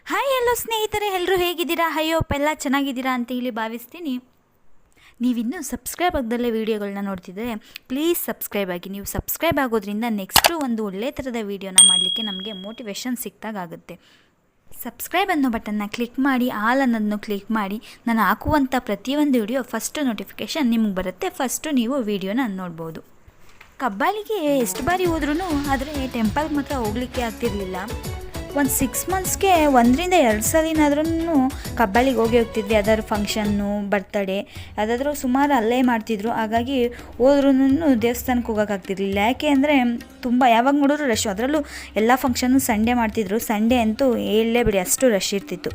Hi ಎಲ್ಲೋ ಸ್ನೇಹಿತರೆ, ಎಲ್ಲರೂ ಹೇಗಿದ್ದೀರಾ? ಹೋಪ್ ಎಲ್ಲ ಚೆನ್ನಾಗಿದ್ದೀರಾ ಅಂತ ಹೇಳಿ ಭಾವಿಸ್ತೀನಿ. ನೀವಿನ್ನೂ ಸಬ್ಸ್ಕ್ರೈಬ್ ಆಗದಲ್ಲೇ ವೀಡಿಯೋಗಳನ್ನ ನೋಡ್ತಿದ್ದರೆ ಪ್ಲೀಸ್ ಸಬ್ಸ್ಕ್ರೈಬ್ ಆಗಿ. ನೀವು ಸಬ್ಸ್ಕ್ರೈಬ್ ಆಗೋದ್ರಿಂದ ನೆಕ್ಸ್ಟು ಒಂದು ಒಳ್ಳೆ ಥರದ ವೀಡಿಯೋನ ಮಾಡಲಿಕ್ಕೆ ನಮಗೆ ಮೋಟಿವೇಶನ್ ಸಿಕ್ತಾಗುತ್ತೆ. ಸಬ್ಸ್ಕ್ರೈಬ್ ಅನ್ನೋ ಬಟನ್ನ ಕ್ಲಿಕ್ ಮಾಡಿ, ಆಲ್ ಅನ್ನೋದನ್ನು ಕ್ಲಿಕ್ ಮಾಡಿ. ನಾನು ಹಾಕುವಂಥ ಪ್ರತಿಯೊಂದು ವಿಡಿಯೋ ಫಸ್ಟು ನೋಟಿಫಿಕೇಷನ್ ನಿಮಗೆ ಬರುತ್ತೆ. ಫಸ್ಟು ನೀವು ವೀಡಿಯೋನ ನೋಡ್ಬೋದು. ಕಬ್ಬಾಳಿಗೆ ಎಷ್ಟು ಬಾರಿ ಹೋದ್ರೂ ಆದರೆ ಟೆಂಪಲ್ಗೆ ಮಾತ್ರ ಹೋಗಲಿಕ್ಕೆ ಆಗ್ತಿರಲಿಲ್ಲ. ಒಂದು 6 ಮಂತ್ಸ್ಗೆ 1-2 ಸಲಿನಾದ್ರೂ ಕಬ್ಬಾಳಿಗೆ ಹೋಗ್ತಿದ್ವಿ. ಯಾವ್ದಾದ್ರು ಫಂಕ್ಷನ್ನು, ಬರ್ತಡೇ ಯಾವುದಾದ್ರೂ ಸುಮಾರು ಅಲ್ಲೇ ಮಾಡ್ತಿದ್ರು. ಹಾಗಾಗಿ ಹೋದ್ರೂ ದೇವಸ್ಥಾನಕ್ಕೆ ಹೋಗೋಕ್ಕಾಗ್ತಿರ್ಲಿಲ್ಲ. ಯಾಕೆ ಅಂದರೆ ತುಂಬ ಯಾವಾಗ ನೋಡಿದ್ರು ರಶ್. ಅದರಲ್ಲೂ ಎಲ್ಲ ಫಂಕ್ಷನ್ನು ಸಂಡೇ ಮಾಡ್ತಿದ್ರು. ಸಂಡೇ ಅಂತೂ ಹೇಳಲೇ ಬಿಡಿ, ಅಷ್ಟು ರಶ್ ಇರ್ತಿತ್ತು.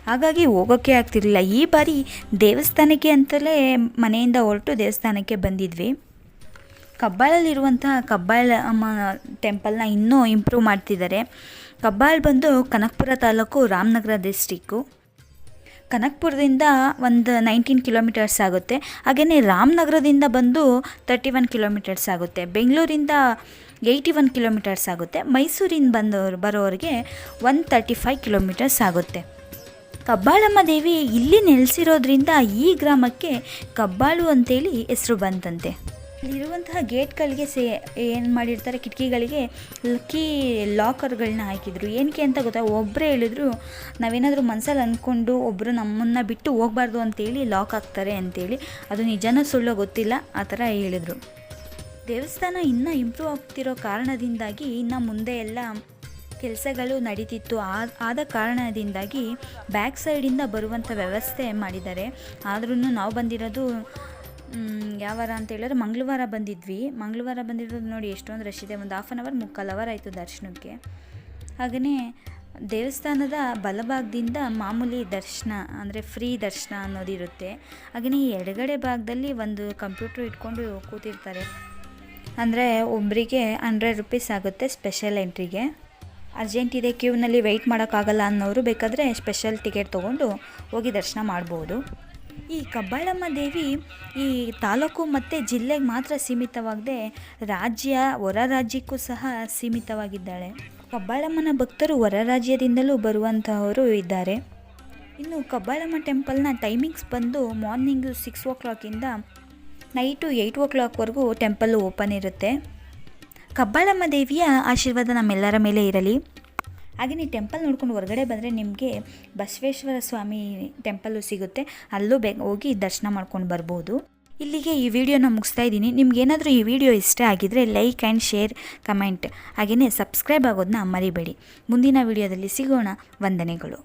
ಹಾಗಾಗಿ ಹೋಗೋಕ್ಕೆ ಆಗ್ತಿರಲಿಲ್ಲ. ಈ ಬಾರಿ ದೇವಸ್ಥಾನಕ್ಕೆ ಅಂತಲೇ ಮನೆಯಿಂದ ಹೊರಟು ದೇವಸ್ಥಾನಕ್ಕೆ ಬಂದಿದ್ವಿ. ಕಬ್ಬಾಳಲ್ಲಿರುವಂತಹ ಕಬ್ಬಾಳಮ್ಮ ಟೆಂಪಲ್ನ ಇನ್ನೂ ಇಂಪ್ರೂವ್ ಮಾಡ್ತಿದ್ದಾರೆ. ಕಬ್ಬಾಳ್ ಬಂದು ಕನಕಪುರ ತಾಲೂಕು, ರಾಮನಗರ ಡಿಸ್ಟಿಕ್ಕು. ಕನಕಪುರದಿಂದ ಒಂದು 19 ಕಿಲೋಮೀಟರ್ಸ್ ಆಗುತ್ತೆ. ಹಾಗೆಯೇ ರಾಮನಗರದಿಂದ ಬಂದು 31 ಕಿಲೋಮೀಟರ್ಸ್ ಆಗುತ್ತೆ. ಬೆಂಗಳೂರಿಂದ 81 ಕಿಲೋಮೀಟರ್ಸ್ ಆಗುತ್ತೆ. ಮೈಸೂರಿಂದ ಬರೋರಿಗೆ 135 ಕಿಲೋಮೀಟರ್ಸ್ ಆಗುತ್ತೆ. ಕಬ್ಬಾಳಮ್ಮ ದೇವಿ ಇಲ್ಲಿ ನೆಲೆಸಿರೋದ್ರಿಂದ ಈ ಗ್ರಾಮಕ್ಕೆ ಕಬ್ಬಾಳು ಅಂತೇಳಿ ಹೆಸರು ಬಂತಂತೆ. ಇಲ್ಲಿರುವಂತಹ ಗೇಟ್ಗಳಿಗೆ ಏನು ಮಾಡಿರ್ತಾರೆ, ಕಿಟಕಿಗಳಿಗೆ ಕೀ ಲಾಕರ್ಗಳನ್ನ ಹಾಕಿದ್ರು. ಏನಕ್ಕೆ ಅಂತ ಗೊತ್ತಾ? ಒಬ್ಬರೇ ಹೇಳಿದ್ರು, ನಾವೇನಾದರೂ ಮನಸ್ಸಲ್ಲಿ ಅಂದ್ಕೊಂಡು ಒಬ್ಬರು ನಮ್ಮನ್ನು ಬಿಟ್ಟು ಹೋಗಬಾರ್ದು ಅಂತೇಳಿ ಲಾಕ್ ಹಾಕ್ತಾರೆ ಅಂತೇಳಿ. ಅದು ನಿಜನೋ ಸುಳ್ಳೋ ಗೊತ್ತಿಲ್ಲ, ಆ ಥರ ಹೇಳಿದರು. ದೇವಸ್ಥಾನ ಇನ್ನೂ ಇಂಪ್ರೂವ್ ಆಗ್ತಿರೋ ಕಾರಣದಿಂದಾಗಿ ಇನ್ನು ಮುಂದೆ ಎಲ್ಲ ಕೆಲಸಗಳು ನಡೀತಿತ್ತು. ಆದ ಕಾರಣದಿಂದಾಗಿ ಬ್ಯಾಕ್ ಸೈಡಿಂದ ಬರುವಂಥ ವ್ಯವಸ್ಥೆ ಮಾಡಿದ್ದಾರೆ. ಆದ್ರೂ ನಾವು ಬಂದಿರೋದು ಯಾವ ವಾರ ಅಂತ ಹೇಳಿದ್ರೆ ಮಂಗಳವಾರ ಬಂದಿದ್ವಿ. ಮಂಗಳವಾರ ಬಂದಿರೋದು ನೋಡಿ ಎಷ್ಟೊಂದು ರಶ್ ಇದೆ. ಒಂದು 1/2 ಅವರ್ 3/4 ಅವರ್ ಆಯಿತು ದರ್ಶನಕ್ಕೆ. ಹಾಗೆಯೇ ದೇವಸ್ಥಾನದ ಬಲಭಾಗದಿಂದ ಮಾಮೂಲಿ ದರ್ಶನ ಅಂದರೆ ಫ್ರೀ ದರ್ಶನ ಅನ್ನೋದಿರುತ್ತೆ. ಹಾಗೆಯೇ ಈ ಎಡಗಡೆ ಭಾಗದಲ್ಲಿ ಒಂದು ಕಂಪ್ಯೂಟ್ರ್ ಇಟ್ಕೊಂಡು ಕೂತಿರ್ತಾರೆ. ಅಂದರೆ ಒಬ್ಬರಿಗೆ 100 ರೂಪೀಸ್ ಆಗುತ್ತೆ ಸ್ಪೆಷಲ್ ಎಂಟ್ರಿಗೆ. ಅರ್ಜೆಂಟ್ ಇದೆ, ಕ್ಯೂನಲ್ಲಿ ವೆಯ್ಟ್ ಮಾಡೋಕ್ಕಾಗಲ್ಲ ಅನ್ನೋರು ಬೇಕಾದರೆ ಸ್ಪೆಷಲ್ ಟಿಕೆಟ್ ತೊಗೊಂಡು ಹೋಗಿ ದರ್ಶನ ಮಾಡ್ಬೋದು. ಈ ಕಬ್ಬಾಳಮ್ಮ ದೇವಿ ಈ ತಾಲೂಕು ಮತ್ತು ಜಿಲ್ಲೆಗೆ ಮಾತ್ರ ಸೀಮಿತವಾಗದೆ ಹೊರ ರಾಜ್ಯಕ್ಕೂ ಸಹ ಸೀಮಿತವಾಗಿದ್ದಾಳೆ. ಕಬ್ಬಾಳಮ್ಮನ ಭಕ್ತರು ಹೊರ ರಾಜ್ಯದಿಂದಲೂ ಬರುವಂತಹವರು ಇದ್ದಾರೆ. ಇನ್ನು ಕಬ್ಬಾಳಮ್ಮ ಟೆಂಪಲ್ನ ಟೈಮಿಂಗ್ಸ್ ಬಂದು ಮಾರ್ನಿಂಗು 6 o'clock ನೈಟು 8 o'clockವರೆಗೂ ಟೆಂಪಲ್ ಓಪನ್ ಇರುತ್ತೆ. ಕಬ್ಬಾಳಮ್ಮ ದೇವಿಯ ಆಶೀರ್ವಾದ ನಮ್ಮೆಲ್ಲರ ಮೇಲೆ ಇರಲಿ. ಹಾಗೆಯೇ ಟೆಂಪಲ್ ನೋಡ್ಕೊಂಡು ಹೊರಗಡೆ ಬಂದರೆ ನಿಮಗೆ ಬಸವೇಶ್ವರ ಸ್ವಾಮಿ ಟೆಂಪಲ್ಲು ಸಿಗುತ್ತೆ. ಅಲ್ಲೂ ಹೋಗಿ ದರ್ಶನ ಮಾಡ್ಕೊಂಡು ಬರ್ಬೋದು. ಇಲ್ಲಿಗೆ ಈ ವಿಡಿಯೋನ ಮುಗಿಸ್ತಾ ಇದ್ದೀನಿ. ನಿಮ್ಗೇನಾದರೂ ಈ ವಿಡಿಯೋ ಇಷ್ಟ ಆಗಿದ್ದರೆ ಲೈಕ್ ಆ್ಯಂಡ್ ಶೇರ್, ಕಮೆಂಟ್, ಹಾಗೆಯೇ ಸಬ್ಸ್ಕ್ರೈಬ್ ಆಗೋದನ್ನ ಮರಿಬೇಡಿ. ಮುಂದಿನ ವಿಡಿಯೋದಲ್ಲಿ ಸಿಗೋಣ. ವಂದನೆಗಳು.